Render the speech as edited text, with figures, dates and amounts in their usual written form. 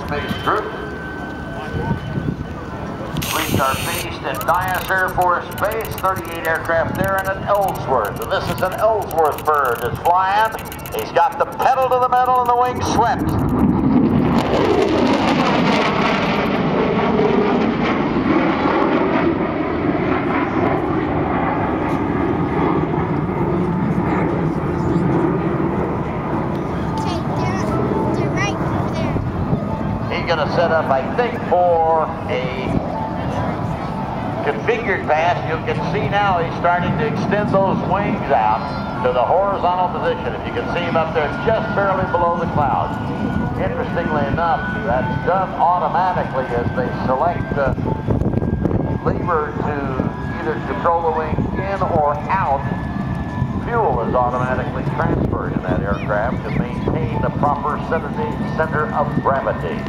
Aerospace Group. Fleets are based at Dyess Air Force Base, 38 aircraft there, and at Ellsworth. And this is an Ellsworth bird that's flying. He's got the pedal to the metal and the wings swept. Going to set up, I think, for a configured pass. You can see now he's starting to extend those wings out to the horizontal position. If you can see him up there just barely below the clouds. Interestingly enough, that's done automatically as they select the lever to either control the wing in or out. Fuel is automatically transferred in that aircraft to maintain the proper center of gravity.